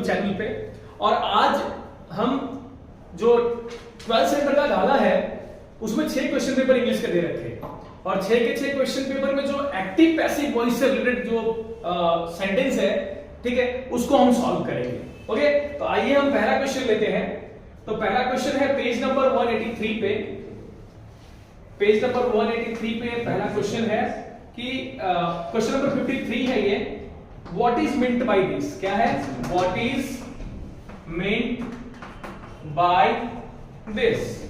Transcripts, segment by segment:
Channel पे। और आज हम जो 12th स्टैंडर्ड का डाला है उसमें 6 क्वेश्चन पेपर इंग्लिश के दे रखे हैं और 6 के 6 क्वेश्चन पेपर में जो एक्टिव पैसिव वॉइस से रिलेटेड जो सेंटेंस है, ठीक है, उसको हम सॉल्व करेंगे। ओके, तो आइए हम पहला क्वेश्चन लेते हैं। तो पहला क्वेश्चन है पेज नंबर 183 पे। पेज नंबर 183 पे पहला क्वेश्चन है कि क्वेश्चन नंबर 53 है ये। What is meant by this? क्या है? What is meant by this?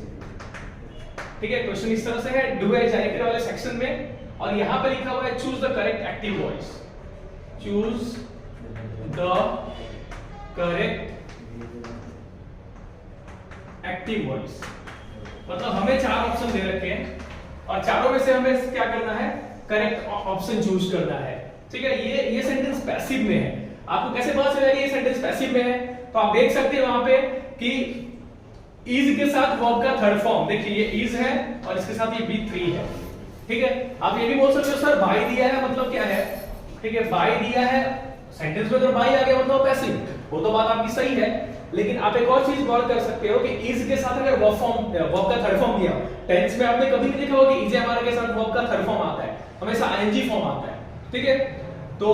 ठीक है, क्वेश्चन इस तरह से है, डू एज आई वाले सेक्शन में, और यहां पे लिखा हुआ है choose the correct active voice. Choose the correct active voice. मतलब हमें 4 ऑप्शन दे रखे हैं और चारों में से हमें क्या करना है? करेक्ट ऑप्शन चूज करना है। ठीक है, ये सेंटेंस पैसिव में है। आपको कैसे पता चलेगा ये सेंटेंस पैसिव में है? तो आप देख सकते हैं वहां पे कि इज के साथ वर्ब का थर्ड फॉर्म, देखिए ये इज है और इसके साथ ये बी3 है। ठीक है, आप ये भी बोल सकते हो सर बाय दिया है मतलब क्या है? ठीक है, बाय दिया है, सेंटेंस में अगर बाय आ गया मतलब पैसिव, वो तो बात आपकी सही है। लेकिन आप एक और चीज गौर कर सकते हो कि इज के साथ अगर वर्ब का थर्ड फॉर्म दिया, टेंस में आपने कभी नहीं देखा होगा कि इज हमारा के साथ वर्ब का थर्ड फॉर्म आता है, हमेशा आईएनजी फॉर्म आता है। ठीक है, तो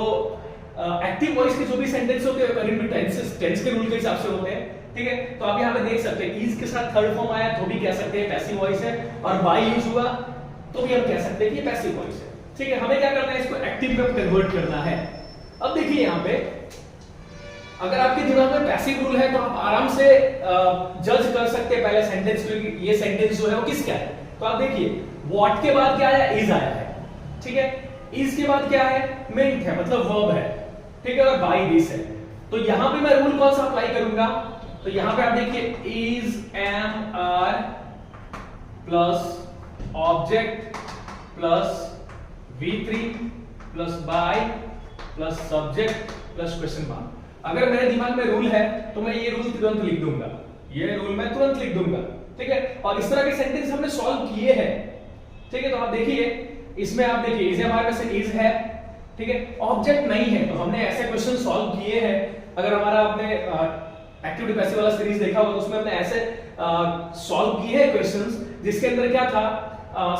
एक्टिव वॉइस के जो भी सेंटेंस होते हैं अकॉर्डिंग टू टेंस के रूल के हिसाब से होते हैं। ठीक है, तो आप यहाँ पे देख सकते हैं इज के साथ थर्ड फॉर्म आया तो भी कह सकते हैं पैसिव वॉइस है, और बाय यूज हुआ तो भी हम कह सकते हैं कि ये पैसिव वॉइस है। ठीक है, हमें क्या करना है? इसको एक्टिव में कन्वर्ट करना है। अब देखिए यहाँ पे अगर आपके दिमाग में पैसिव रूल है तो आप आराम से जज कर सकते हैं पहले सेंटेंस को कि ये सेंटेंस जो है वो किसका है। तो आप देखिए व्हाट के बाद क्या आया? इज आया है। ठीक है, इज के बाद क्या है? मेंट है, मतलब वर्ब है। ठीक है, और बाय दिस है। तो यहां पे मैं रूल कौन सा अप्लाई करूंगा? तो यहां पे आप देखिए is am are plus object plus V3 plus by plus subject plus question mark. अगर मेरे दिमाग में रूल है तो मैं ये रूल तुरंत लिख दूंगा, ये रूल मैं तुरंत लिख दूंगा। ठीक है, और इस तरह के सेंटेंस हमने सॉल्व किए हैं। ठीक है, तो आप देखिए इसमें आप देखिए इज हमारे पास इज है। ठीक है, ऑब्जेक्ट नहीं है तो हमने ऐसे क्वेश्चन सॉल्व किए हैं। अगर हमारा आपने एक्टिविटी पैसिव वाला सीरीज देखा होगा तो उसमें हमने ऐसे सॉल्व किए हैं क्वेश्चंस जिसके अंदर क्या था?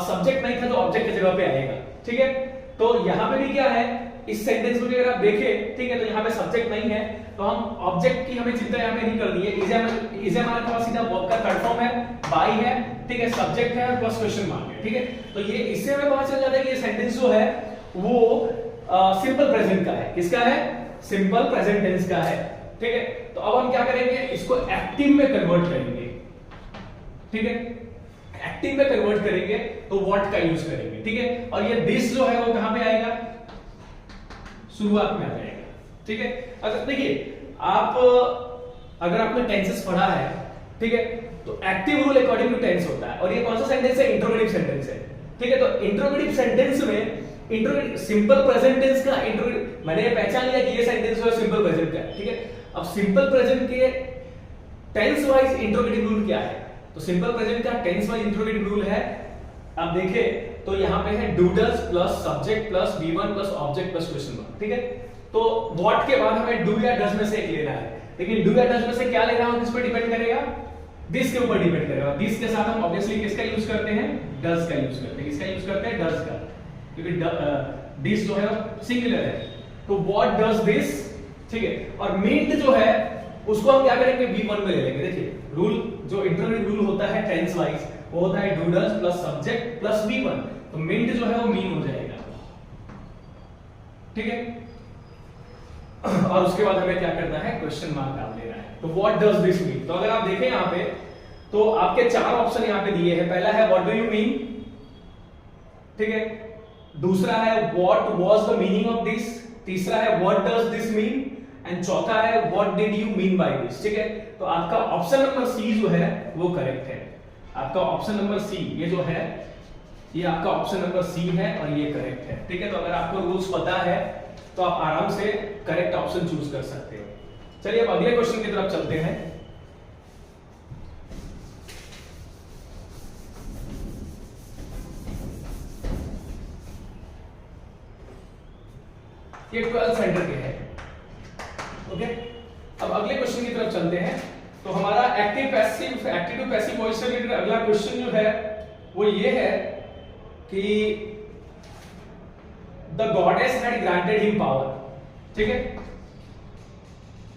सब्जेक्ट नहीं था तो ऑब्जेक्ट की जगह पे आएगा। ठीक है, तो यहां पे भी क्या है? इस सेंटेंस में अगर आप देखें, ठीक है, तो यहाँ पे सब्जेक्ट नहीं है तो हम ऑब्जेक्ट की हमें चिंता यहाँ पे नहीं करनी है। इज हमारे पास सीधा वर्ब का थर्ड फॉर्म है, बाय है, ठीक है, सब्जेक्ट है प्लस क्वेश्चन मार्क है। ठीक है, तो ये इससे हमें पता चल जाता है कि ये सेंटेंस जो है वो सिंपल प्रेजेंट का है। किसका है? सिंपल प्रेजेंट टेंस का है। ठीक है, तो अब हम क्या करेंगे? इसको एक्टिव में कन्वर्ट करेंगे। ठीक है, एक्टिव में कन्वर्ट करेंगे तो व्हाट का यूज करेंगे। ठीक है, और ये दिस जो है वो कहां पे आएगा? शुरुआत में आ जाएगा। ठीक है, अच्छा देखिए आप अगर आपने टेंसेस पढ़ा है, ठीक है, तो active rule according to tense होता है। और ये कौन सा सेंटेंस है? इंट्रोगेटिव सेंटेंस है। ठीक है, तो इंट्रोगेटिव सेंटेंस में सिंपल प्रेजेंट टेंस का मैंने पहचान लिया कि ये सेंटेंस जो है सिंपल प्रेजेंट का है। ठीक है, अब सिंपल प्रेजेंट के टेंस वाइज इंट्रोगेटिव रूल क्या है? तो सिंपल प्रेजेंट का टेंस वाइज इंट्रोगेटिव रूल है, आप देखें तो यहां पे है do does plus subject plus V1 plus object plus question mark. ठीक है, तो व्हाट के बाद हमें डू या डज में से एक लेना है। लेकिन डू या डज में से क्या लेना है किस पर डिपेंड करेगा? दिस के ऊपर डिपेंड करेगा। दिस के साथ हम ऑब्वियसली किसका यूज करते हैं? डज का यूज करते हैं। किसका यूज करते हैं? डज का, क्योंकि दिस जो है सिंगुलर है। तो व्हाट डज दिस? ठीक है, और मीट जो है उसको हम क्या करेंगे? V1 में ले लेंगे। देखिए रूल जो इंट्रोगेटिव रूल होता है टेंस वाइज वो होता है do does plus subject plus V1, तो मिंट जो है वो मीन हो जाएगा। ठीक है, और उसके बाद हमें क्या करना है? क्वेश्चन मार्क डाल देना है। तो व्हाट डज दिस मीन? तो अगर आप देखें यहां पे तो आपके 4 ऑप्शन यहां पे दिए हैं। पहला है व्हाट डू यू मीन, ठीक है, दूसरा है what was the meaning of this, तीसरा है what does this mean, and चौथा है what did you mean by this. ठीक है, तो आपका ऑप्शन नंबर सी जो है वो करेक्ट है। आपका ऑप्शन नंबर सी ये जो है ये आपका ऑप्शन नंबर सी है और ये करेक्ट है। ठीक है, तो अगर आपको रूल्स पता है तो आप आराम से करेक्ट ऑप्शन चूज कर सकते हो। चलिए अब अगले क्वेश्चन की तरफ चलते हैं। ये 12th स्टैंडर्ड के है। ओके, अब अगले क्वेश्चन की तरफ चलते हैं। तो हमारा एक्टिव टू पैसिव वॉइस से रिलेटेड अगला क्वेश्चन जो है वो ये है कि the goddess had granted him power. ठीक है,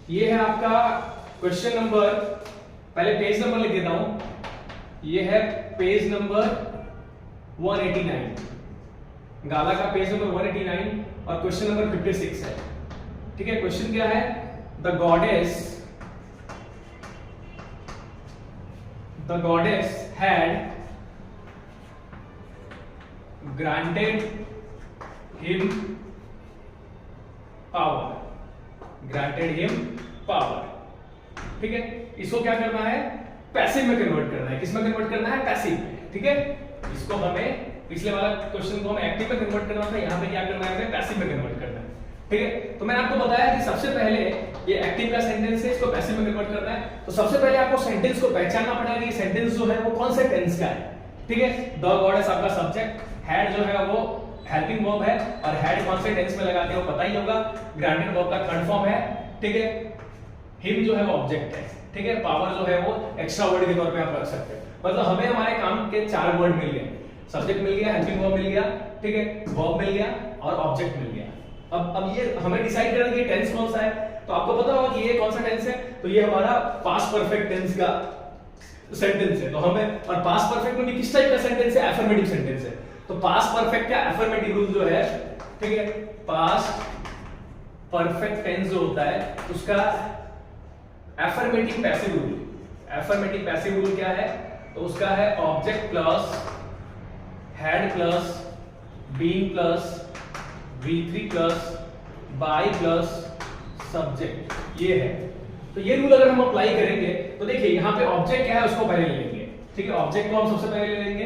ये है आपका क्वेश्चन नंबर, पहले पेज नंबर लिख देता हूं, ये है पेज नंबर 189, गाला का पेज नंबर 189 और क्वेश्चन नंबर 56 है। ठीक है, क्वेश्चन क्या है, the goddess had granted him power. ठीक है, इसको क्या करना है, पैसिव में कन्वर्ट करना है। किस में कन्वर्ट करना है, पैसिव में। ठीक है, इसको हमें पिछले वाला क्वेश्चन को हमें एक्टिव में कन्वर्ट करना था, यहाँ पे क्या करना है, हमें पैसिव में कन्वर्ट करना है। ठीक है, तो मैंने आपको बताया कि सबसे पहले ये एक्टिव का सेंटेंस है, इसको पैसिव में कन्वर्ट करना है। तो सबसे पहले आपको सेंटेंस को पहचानना पड़ेगा कि सेंटेंस जो है वो कौन से टेंस का है। ठीक है, द गॉडेस आपका सब्जेक्ट, हैड जो है वो हेल्पिंग वर्ब है, और हैड कौन से टेंस में लगाते हैं वो पता ही होगा, ग्रांटेड वर्ब का थर्ड फॉर्म है। ठीक है, हिम जो है वो ऑब्जेक्ट है। ठीक है, पावर जो है वो एक्स्ट्रा वर्ड के तौर पे आप रख सकते हैं। मतलब हमें हमारे काम के 4 वर्ड मिल गए, सब्जेक्ट मिल गया, हेल्पिंग वर्ब मिल गया, ठीक है, वर्ब मिल गया और ऑब्जेक्ट मिल गया। अब ये हमें डिसाइड करना है कि टेंस कौन सा है। तो आपको पता होगा कि ये कौन सा टेंस है, तो ये हमारा पास्ट परफेक्ट टेंस का सेंटेंस है। तो हमें, और पास्ट परफेक्ट में भी किस टाइप का सेंटेंस है, एफर्मेटिव सेंटेंस है। तो पास्ट परफेक्ट का एफर्मेटिव रूल जो है, ठीक है, पास्ट परफेक्ट टेंस जो होता है उसका affirmative passive rule, affirmative passive rule क्या है, तो उसका है object plus had plus being plus V3 plus by plus subject, ये है। तो ये रूल अगर हम अप्लाई करेंगे तो देखिए यहाँ पे ऑब्जेक्ट क्या है उसको पहले ले लेंगे। ठीक है, ऑब्जेक्ट को हम सबसे पहले ले लेंगे,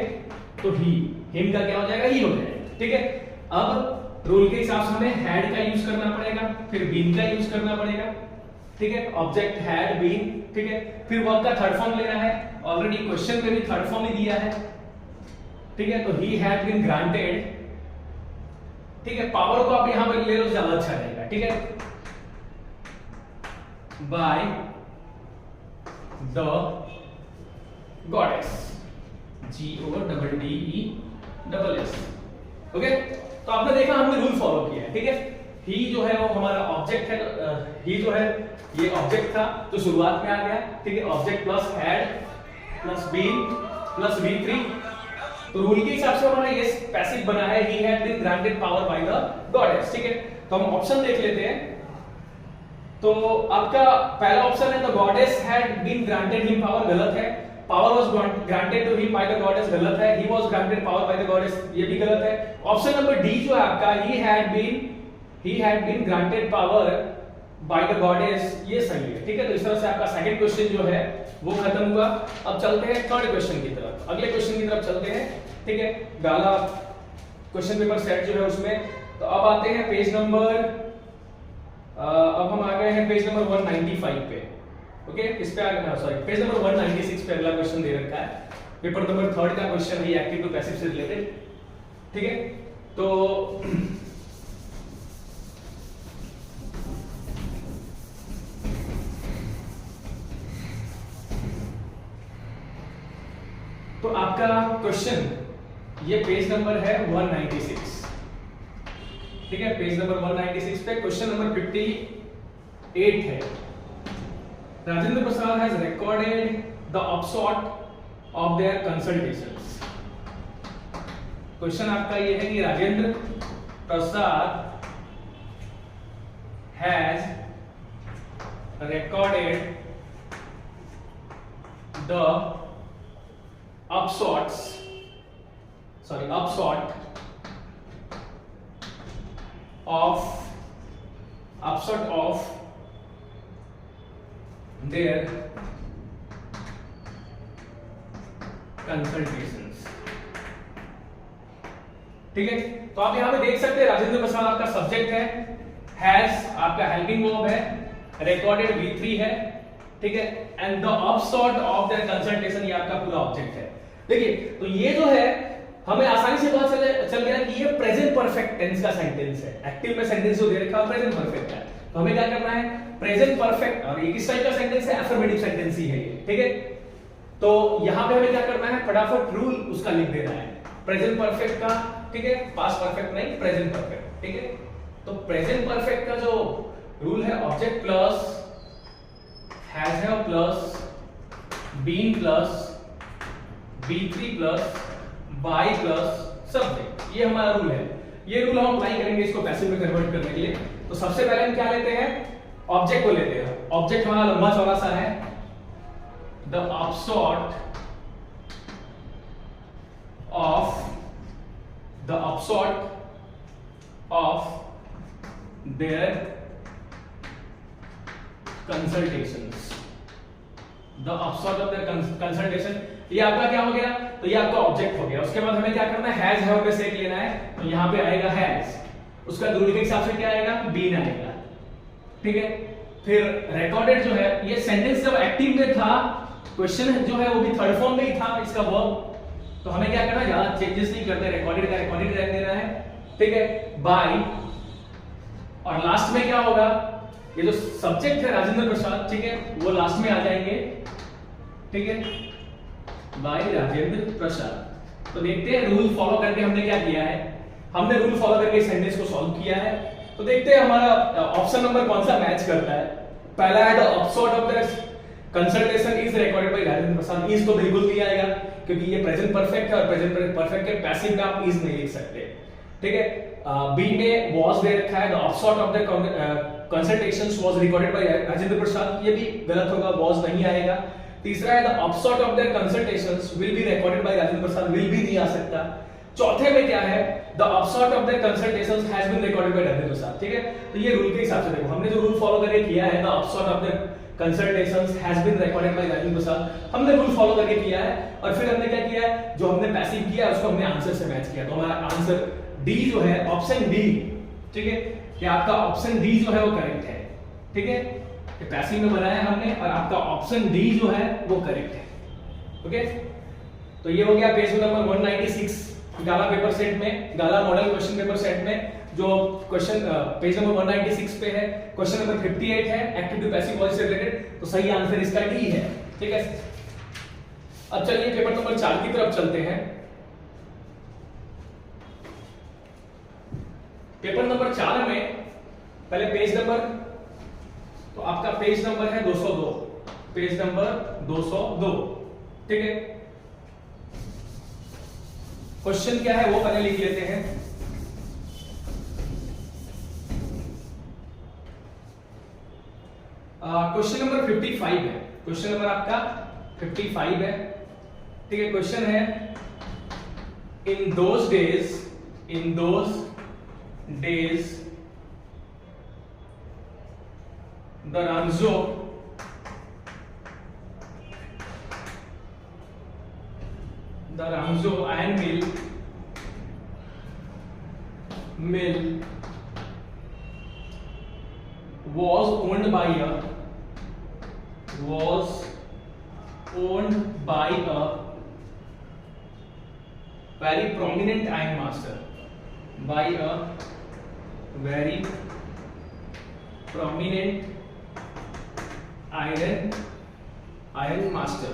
तो ही, हिम का क्या हो जाएगा, ही हो जाएगा। ठीक है, अब रूल के हिसाब से हमें हैड का यूज करना पड़ेगा, फिर बीन का यूज करना पड़ेगा। ठीक है, ऑब्जेक्ट हैड बीन, ठीक है, फिर वर्ब का थर्ड फॉर्म लेना है, ऑलरेडी क्वेश्चन में भी थर्ड फॉर्म ही दिया है। ठीक है, तो ही हैड बीन ग्रांटेड, ठीक है, पावर को आप यहां पर ले लो ज्यादा अच्छा रहेगा। ठीक है, bye the goddess, GODDESS। Okay, तो आपने देखा हमने रूल फॉलो किया है। ठीक है, ही जो है वो हमारा ऑब्जेक्ट है, ही जो है ये ऑब्जेक्ट था जो शुरुआत में आ गया। ठीक है, object plus had plus been plus V3, तो रूल के हिसाब से हमारा ये पैसिव बना है, he had been granted power by the goddess. ठीक है, तो हम ऑप्शन देख लेते हैं। तो आपका पहला ऑप्शन है the goddess had been granted him power, गलत है। Power was granted to him by the goddess, गलत है। He was granted power by the goddess, ये भी गलत है। ऑप्शन नंबर डी जो है आपका, he had been granted power by the goddess, ये सही है। ठीक है, तो इस तरह से आपका सेकंड क्वेश्चन जो है वो खत्म हुआ। अब चलते हैं थर्ड क्वेश्चन की तरफ, अगले क्वेश्चन की तरफ चलते हैं। ठीक है, गाला क्वेश्चन पेपर सेट जो है उसमें, तो अब आते हैं पेज नंबर, अब हम आ गए हैं पेज नंबर 195 पे। ओके, इस पे आ गए, सॉरी, पेज नंबर 196 पे अगला क्वेश्चन दे रखा है, पेपर नंबर 3 का क्वेश्चन है, एक्टिव टू पैसिव से रिलेटेड। ठीक है, तो आपका क्वेश्चन ये पेज नंबर है 196। ठीक है, पेज नंबर 196 पे क्वेश्चन नंबर 58 है। Rajendra Prasad has recorded the upshot of their consultations. Question आपका ये है कि Rajendra Prasad has recorded the upshot of their consultations। ठीक है, तो आप यहां पे देख सकते हैं राजेंद्र प्रसाद आपका सब्जेक्ट है, हैज आपका हेल्पिंग वर्ब है, रिकॉर्डेड V3 है। ठीक है, and the upshot of their consultation, ये आपका पूरा ऑब्जेक्ट है। देखिए, तो ये जो है हमें आसानी से पता चल गया कि ये प्रेजेंट परफेक्ट टेंस का सेंटेंस है। एक्टिव में सेंटेंस जो दे रखा है प्रेजेंट परफेक्ट है, तो हमें क्या करना है, प्रेजेंट परफेक्ट, और ये किस टाइप का सेंटेंस है, अफर्मेटिव सेंटेंस ही है ये, ठीक है। तो यहां पे हमें क्या करना है, फटाफट रूल उसका लिख देना है, प्रेजेंट परफेक्ट का, ठीक है, पास्ट परफेक्ट नहीं, प्रेजेंट परफेक्ट, ठीक है। तो प्रेजेंट परफेक्ट का जो रूल है, object plus has have plus been plus B3 plus by plus subject, ये हमारा रूल है। ये रूल हम अप्लाई करेंगे इसको पैसिव में कन्वर्ट करने के लिए। तो सबसे पहले हम क्या लेते हैं, ऑब्जेक्ट को लेते हैं। ऑब्जेक्ट हमारा लंबा चौड़ा सा है, the upshot of their consultations, the upshot of their consultation, ये आपका क्या हो गया, तो ये आपका ऑब्जेक्ट हो गया। उसके बाद हमें क्या करना है, हैज हैव में से लेना है, तो यहां पे आएगा हैज, उसका रूल के हिसाब से क्या आएगा, बीन आएगा, ठीक है। फिर रिकॉर्डेड जो है, ये सेंटेंस जब एक्टिव में था, क्वेश्चन जो है वो भी थर्ड फॉर्म में ही था इसका वर्ब, तो हमें क्या करना है, ज्यादा चेंजेस नहीं करते, रिकॉर्डेड का रिकॉर्डेड रख देना है, ठीक है, बाय। और लास्ट में क्या होगा, ये जो सब्जेक्ट है राजेंद्र प्रसाद, ठीक है, वो लास्ट में आ जाएंगे, ठीक है, बाय राजेंद्र प्रसाद। तो देखते हैं रूल फॉलो करके हमने क्या किया है, हमने रूल फॉलो करके सेंटेंस को सॉल्व किया है। तो देखते हैं हमारा ऑप्शन नंबर कौन सा मैच करता है। पहला है the upshot of the consultation is recorded by Rajendra Prasad, is तो बिल्कुल नहीं आएगा क्योंकि ये प्रेजेंट परफेक्ट है और प्रेजेंट परफेक्ट के पैसिव में आप इज नहीं लिख सकते, ठीक है। बी में वाज दे रखा है, the upshot of the consultations was recorded by Rajendra Prasad, ये भी गलत होगा, वाज नहीं आएगा। तीसरा है the upshot of their consultations will be recorded by Rajendra Prasad, will भी नहीं आ सकता। चौथे में क्या है, the upshot of their consultations has been recorded by Rajendra Prasad, ठीक है। तो ये रूल के हिसाब से देखो, हमने जो रूल फॉलो करके किया है, the upshot of their consultations has been recorded by Rajendra Prasad, हमने रूल फॉलो करके किया है। और फिर हमने क्या किया है, जो हमने पैसिव किया है उसको हमने आंसर से मैच किया, तो हमारा आंसर डी जो है, ऑप्शन डी, ठीक है, कि आपका ऑप्शन डी जो है वो करेक्ट है, ठीक है। पैसिव में बनाया हमने और आपका ऑप्शन डी जो है वो करेक्ट है, ओके। तो ये हो गया पेज नंबर 196 गाला पेपर सेट में, गाला मॉडल क्वेश्चन पेपर सेट में, जो क्वेश्चन पेज नंबर 196 पे है, क्वेश्चन नंबर 58 है, एक्टिव टू पैसिव वॉइस से रिलेटेड। तो सही आंसर इसका डी है, ठीक है। अब चलिए पेपर नंबर 4 की तरफ चलते हैं। पेपर नंबर 4 में पहले पेज नंबर, तो आपका पेज नंबर है 202, पेज नंबर 202, ठीक है। क्वेश्चन क्या है वो पहले लिख लेते हैं। क्वेश्चन नंबर 55 है, क्वेश्चन नंबर आपका 55 है, ठीक है। क्वेश्चन है, in those days the Ramzo iron mill was owned by a very prominent iron master, by a very prominent iron master,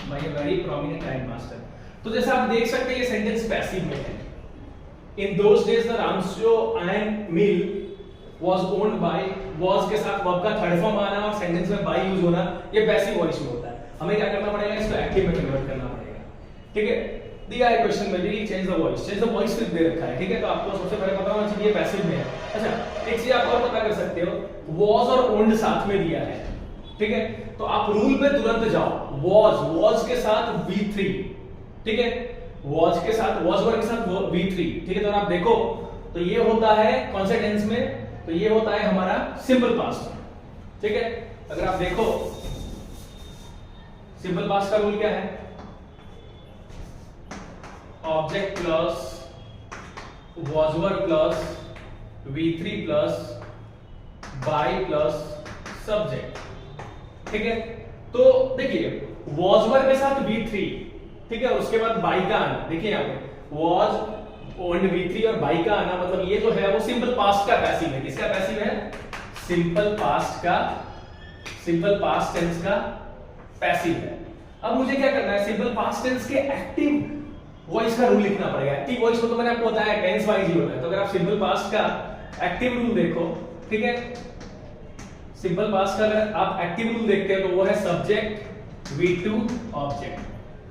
by a very prominent iron master। तो जैसे आप देख सकते हैं ये सेंटेंस पैसिव में है। In those days the Ramso iron mill was owned by, was के साथ वर्ब का थर्ड फॉर्म आना और सेंटेंस में by यूज होना, ये पैसिव वॉइस में होता है। हमें क्या करना पड़ेगा, इसको एक्टिव में कन्वर्ट करना पड़ेगा, ठीक है। दिया है क्वेश्चन में भी चेंज द वॉइस फिर दे रखा है, ठीक है। तो आपको सबसे पहले पता होना चाहिए पैसिव में है। अच्छा, एक चीज आप और पता कर सकते हो, was और owned साथ में दिया है, ठीक है। तो आप रूल पे तुरंत जाओ, was के साथ V3, ठीक है, was के साथ was वर्ब के साथ V3, ठीक है। तो आप देखो तो ये होता है कौन से टेंस में, तो ये होता है हमारा सिंपल पास्ट में, ठीक है। अगर आप देखो सिंपल पास्ट का रूल क्या है, object plus was verb plus V3 plus by plus subject, ठीक है। तो देखिए was वर्ब के साथ V3, ठीक है, उसके बाद बाय का आना, देखिए यहाँ पे was ओन्ड V3 और बाय का आना, मतलब ये जो है वो सिंपल पास्ट का पैसिव है। किसका पैसिव है, सिंपल पास्ट टेंस का पैसिव है। अब मुझे क्या करना है, सिंपल पास्ट टेंस के एक्टिव वॉइस का रूल लिखना पड़ेगा। एक्टिव वॉइस को तो मैंने आपको बताया टेंस वाइज ही होता है। तो अगर आप सिंपल पास्ट का एक्टिव रूल देखो, ठीक है, सिंपल पास्ट का अगर आप एक्टिव रूल देखते हैं तो वो है सब्जेक्ट V2 ऑब्जेक्ट।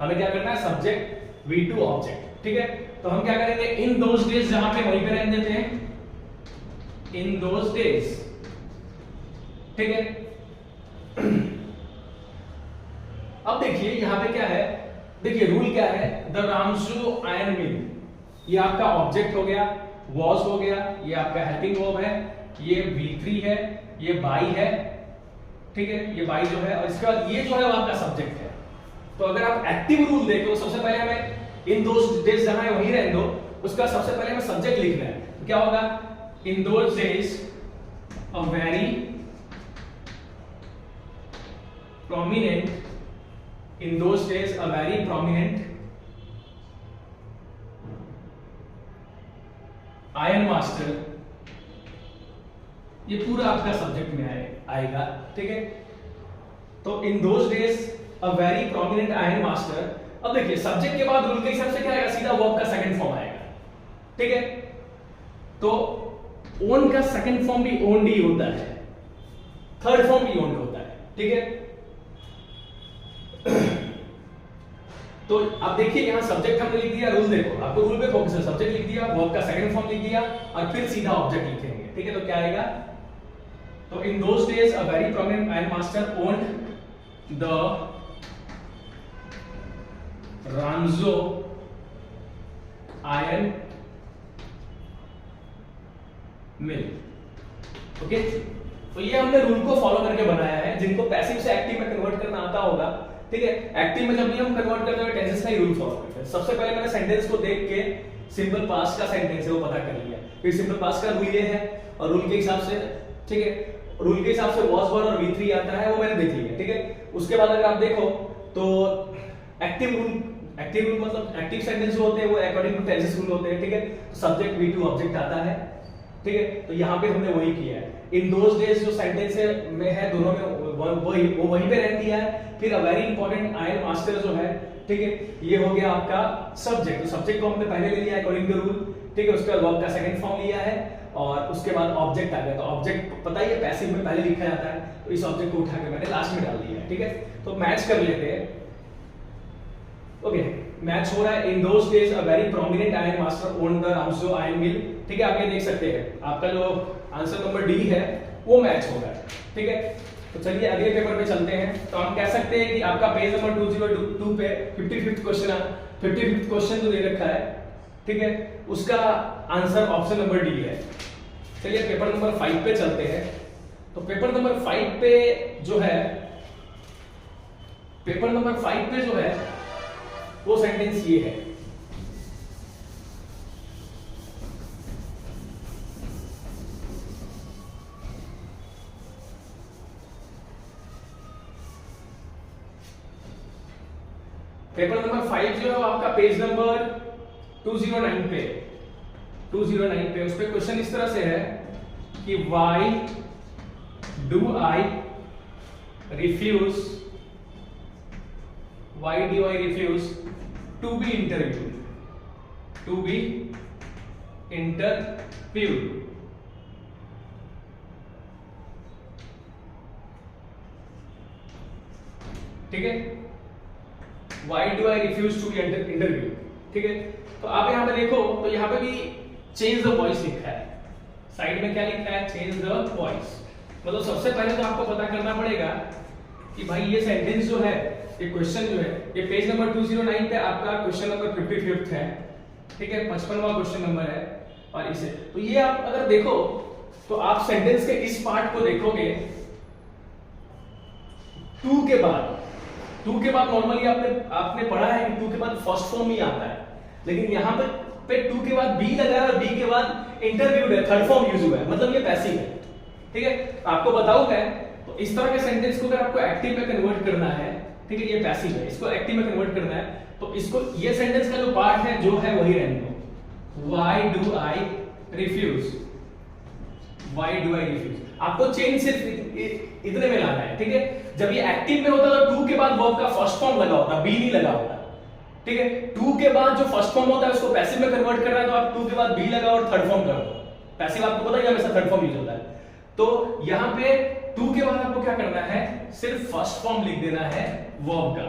हमें क्या करना है, सब्जेक्ट V2 ऑब्जेक्ट, ठीक है। तो हम क्या करेंगे, इन दोज डेज, जहां पे वहीं पे रहने देते हैं, इन दोज डेज, ठीक है। अब देखिए यहां पे क्या है, देखिए रूल क्या है, द रामजू आयन मिल, ये आपका ऑब्जेक्ट हो गया, वॉज हो गया, ये आपका हेल्पिंग वर्ब है, ये V3 है, ये बाई है, ठीक है, ये बाई जो है, और इसके बाद ये जो है वो आपका सब्जेक्ट है। तो अगर आप एक्टिव रूल देखो, सबसे पहले हमें इन दोज डेज जहां है वहीं रहने दो, उसका सबसे पहले हमें सब्जेक्ट लिखना है। तो क्या होगा, इन those days a very prominent, in those days a very prominent iron master, ये पूरा आपका सब्जेक्ट में आएगा, ठीक है। तो in those days a very prominent iron master, अब देखिए सब्जेक्ट के बाद रूल के हिसाब से क्या आएगा, सीधा वर्ब का सेकंड फॉर्म आएगा, ठीक है। तो ओन का सेकंड फॉर्म भी ओन्ड ही होता है, थर्ड फॉर्म भी ओन्ड होता है, ठीक है। तो अब देखिए यहां सब्जेक्ट हमने लिख दिया, रूल देखो, आपको रूल पे फोकस है, सब्जेक्ट लिख दिया, वर्ब का सेकंड फॉर्म लिख दिया, और फिर सीधा ऑब्जेक्ट लिखेंगे, ठीक है। तो क्या आएगा, तो in those days a very prominent iron master owned the Ramjo iron mill, okay. तो ये हमने रूल को फॉलो करके बनाया है। जिनको पैसिव से एक्टिव में कन्वर्ट करना आता होगा, ठीक है, एक्टिव में जब भी हम कन्वर्ट करते हैं टेंसेस का ही रूल फॉलो करते हैं। सबसे पहले मैंने सेंटेंस को देख के सिंपल पास्ट का सेंटेंस है वो पता कर लिया, फिर सिंपल पास्ट का रूल ये है, और रूल के हिसाब से, ठीक है, रूल के हिसाब से वॉज वर्ब और V3 आता है, वो मैंने देख लिया, ठीक है। उसके बाद अगर आप देखो तो एक्टिव रूल मतलब एक्टिव सेंटेंस जो होते हैं वो अकॉर्डिंग टू टेंसेस रूल होते हैं, ठीक है। सब्जेक्ट V2 ऑब्जेक्ट आता है, ठीक है। तो यहाँ पे हमने वही किया है। इन दोज डेज जो सेंटेंस में है दोनों में वो वहीं पे रहती है। फिर a very important iron master जो है, ठीक है, ये हो गया आपका सब्जेक्ट। तो सब्जेक्ट को हमने पहले ले लिया अकॉर्डिंग टू रूल, ठीक है। उसके बाद वर्ब का सेकंड फॉर्म लिया है, और उसके बाद ऑब्जेक्ट आ गया। तो ऑब्जेक्ट पता ही है पैसिव में पहले लिखा जाता है, तो इस ऑब्जेक्ट को उठा के मैंने लास्ट में डाल दिया है, ठीक है। तो मैच कर लेते हैं, ओके। मैच हो रहा है, in those days a very prominent iron master owned the Ramjo iron mill, ठीक है। आप ये देख सकते हैं आपका जो आंसर नंबर डी है वो मैच हो रहा है, ठीक है। तो चलिए अगले पेपर पे चलते हैं। तो हम कह सकते हैं कि आपका पेज नंबर 202 पे 55th क्वेश्चन जो दे रखा है, ठीक है, उसका आंसर ऑप्शन नंबर डी है। चलिए पेपर नंबर 5 पे चलते हैं। तो पेपर नंबर 5 पे जो है वो सेंटेंस ये है, पेपर नंबर 5 जो है वो आपका पेज नंबर 209 पे उस पे क्वेश्चन इस तरह से है कि why do I refuse to be interviewed, ठीक है। Why do I refuse to be interviewed, ठीक है। तो आप यहाँ पे देखो तो यहाँ पे भी चेंज द वॉइस लिखा है, साइड में क्या लिखा है, चेंज द वॉइस। मतलब सबसे पहले तो आपको पता करना पड़ेगा कि भाई ये सेंटेंस जो है, ये क्वेश्चन जो है, ये पेज नंबर 209 पे आपका क्वेश्चन नंबर 55th है, ठीक है, 55वां क्वेश्चन नंबर है। और इसे तो ये आप अगर देखो तो आप सेंटेंस के इस पार्ट को देखोगे, टू के बाद नॉर्मली आपने पढ़ा है कि टू के बाद फर्स्ट फॉर्म ही आता है, लेकिन यहाँ पे टू के बाद बी लगा है और बी के बाद इंटरव्यूड है, थर्ड फॉर्म यूज हुआ है, मतलब ये पैसिव है, ठीक है। आपको बताऊंगा तो इस तरह के सेंटेंस को अगर आपको एक्टिव में कन्वर्ट करना है, ठीक है, ये पैसिव है, इसको एक्टिव में कन्वर्ट करना है तो इसको ये सेंटेंस का जो पार्ट है जो है वही रहने दो, why do I refuse। आपको चेंज सिर्फ इतने में लाना है, ठीक है। जब ये एक्टिव में होता है तो टू के बाद वर्ब का फर्स्ट फॉर्म लगा होता, बी नहीं लगा होता, ठीक है। टू के बाद जो फर्स्ट फॉर्म होता है उसको पैसिव में कन्वर्ट करना है, तो आप टू के बाद बी लगाओ और थर्ड फॉर्म कर दो। पैसिव आपको पता है हमेशा थर्ड फॉर्म यूज होता है। तो यहां पे टू के बाद आपको क्या करना है, सिर्फ फर्स्ट फॉर्म लिख देना है वर्ब का।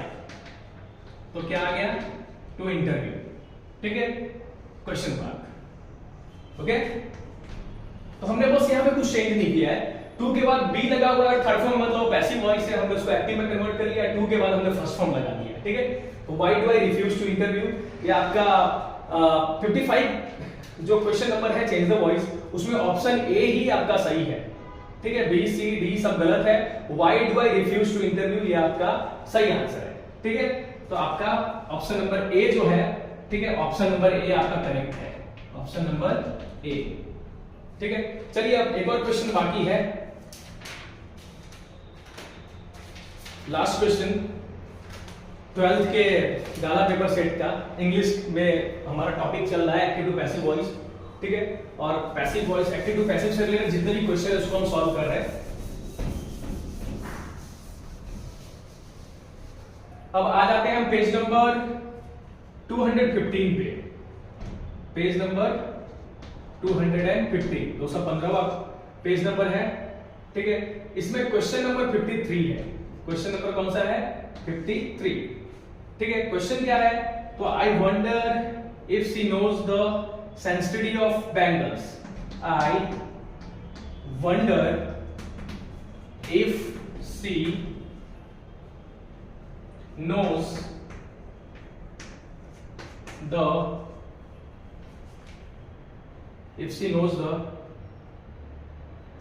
तो क्या आ गया, टू इंटरव्यू, ठीक है, क्वेश्चन मार्क। ओके, तो हमने बस यहां पे कुछ चेंज नहीं किया है। टू के बाद बी लगा हुआ है, थर्ड फॉर्म मतलब पैसिव वॉइस से हमने उसको एक्टिव में कन्वर्ट कर लिया। टू के बाद हमने फर्स्ट फॉर्म लगा दिया, ठीक है। तो why do I refuse to interview, ये आपका 55 जो क्वेश्चन नंबर है चेंज द वॉइस, उसमें ऑप्शन ए ही आपका सही है, ठीक है। बी सी डी सब गलत है। Why do I refuse to interview ये आपका सही आंसर है, ठीक है। तो आपका ऑप्शन नंबर ए जो है, ठीक है, ऑप्शन नंबर ए आपका करेक्ट है, ऑप्शन नंबर ए, ठीक है। चलिए अब एक और क्वेश्चन बाकी है, लास्ट क्वेश्चन 12th के गाला पेपर सेट का। इंग्लिश में हमारा टॉपिक चल रहा है एक्टिव टू पैसिव वॉइस, ठीक है। और passive voice active to passive से रिलेटेड जितने भी क्वेश्चन है उसको हम सॉल्व कर रहे हैं। अब आ जाते हैं हम पेज नंबर 215 पे, पेज नंबर 215, 215वां पेज नंबर है, ठीक है। इसमें क्वेश्चन नंबर 53 है। क्वेश्चन नंबर कौन सा है, 53, ठीक है। क्वेश्चन क्या है, तो I wonder if she knows the sensitivity of bangles. I wonder if she knows the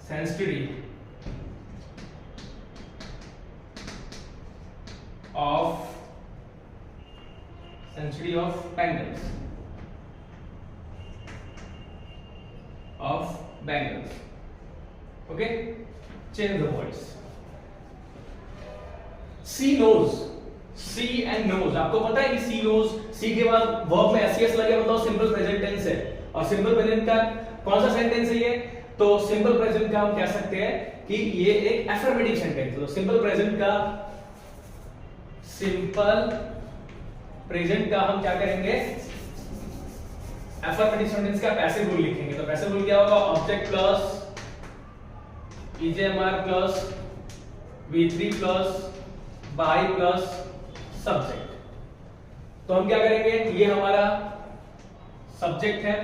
sensitivity of bangles okay, change the voice. She knows, see and knows, आपको पता है कि सी नोज, सी के बाद वर्ब में एसएस लगे मतलब सिंपल प्रेजेंट टेंस है। और सिंपल प्रेजेंट का कौन सा सेंटेंस है ये, तो सिंपल प्रेजेंट का हम कह सकते हैं कि ये एक एफर्मेटिव सेंटेंस है। तो सिंपल प्रेजेंट का हम क्या करेंगे, एफर्मेटिव सेंटेंस का पैसिव रूल लिखेंगे। तो पैसिव रूल क्या होगा, object plus is am are plus V3 plus by plus subject. तो हम क्या करेंगे, ये हमारा सब्जेक्ट है,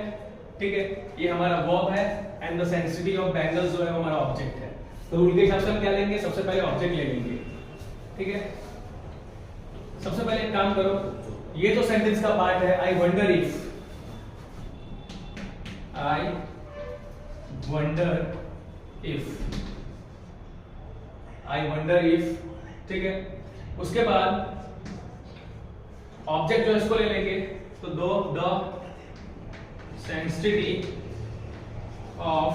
ठीक है, ये हमारा वर्ब है and the sensitivity of bangles जो है हमारा ऑब्जेक्ट है। तो रूल के हिसाब से हम क्या लेंगे, सबसे पहले ऑब्जेक्ट ले लेंगे, ठीक है। सबसे पहले एक काम करो, ये जो सेंटेंस का पार्ट है, आई वंडर इफ, ठीक है। उसके बाद ऑब्जेक्ट जो इसको ले लेंगे, तो the sensitivity of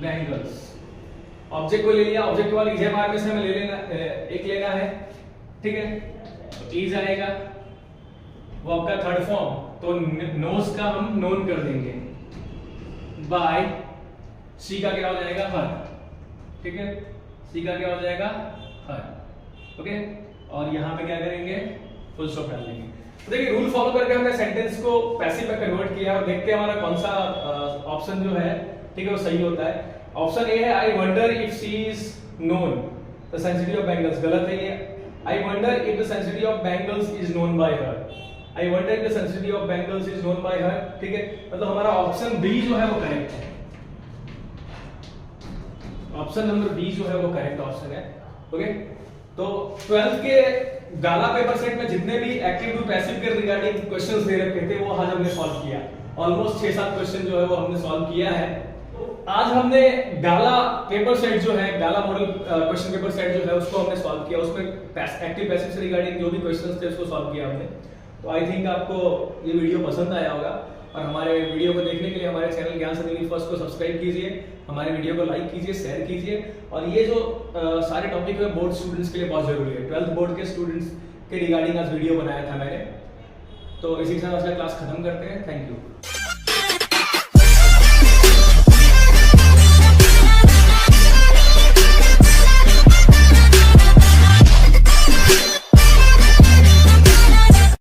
bangles, object को ले लिया। ऑब्जेक्ट के बाद ईजेएमआर में से हमें एक लेना है, ठीक है। तो ईज आएगा, वर्ब का थर्ड फॉर्म, तो नोज का हम नोन कर देंगे, बाय सी का क्या हो जाएगा, हर, ठीक है। सी का क्या हो जाएगा, हर, ओके। और यहां पे क्या करेंगे, फुल स्टॉप डाल देंगे। तो देखिए रूल फॉलो करके हमने सेंटेंस को पैसिव में कन्वर्ट किया और देखते हैं हमारा कौन सा ऑप्शन जो है, ठीक है, वो सही होता है। ऑप्शन ए है, आई wonder if she is known the sensitivity of bangles, गलत है ये। आई wonder if the sensitivity of bangles is known by her, I wonder if the sensitivity of bangles is known by हर, ठीक है। मतलब हमारा option B जो है वो करेक्ट है, ऑप्शन नंबर बी जो है वो करेक्ट ऑप्शन है, ओके। तो 12th के गाला पेपर सेट में जितने भी एक्टिव टू पैसिव के रिगार्डिंग क्वेश्चंस दे रखे थे वो आज हमने सॉल्व किया। ऑलमोस्ट 6-7 क्वेश्चन जो है वो हमने सॉल्व किया है। आज हमने गाला पेपर सेट जो है, गाला मॉडल क्वेश्चन पेपर सेट जो है उसको हमने सॉल्व किया। उसमें एक्टिव पैसिव से रिगार्डिंग जो भी क्वेश्चंस थे उसको सॉल्व किया हमने। तो आई थिंक आपको ये वीडियो पसंद आया होगा और हमारे वीडियो को देखने के लिए हमारे चैनल ज्ञान सदिनी फर्स्ट को सब्सक्राइब कीजिए, हमारे वीडियो को लाइक कीजिए, शेयर कीजिए। और ये जो सारे टॉपिक है बोर्ड स्टूडेंट्स के लिए बहुत जरूरी है। 12th बोर्ड के स्टूडेंट्स के रिगार्डिंग आज वीडियो बनाया था मैंने। तो इसी के साथ आज का क्लास खत्म करते हैं। Thank you.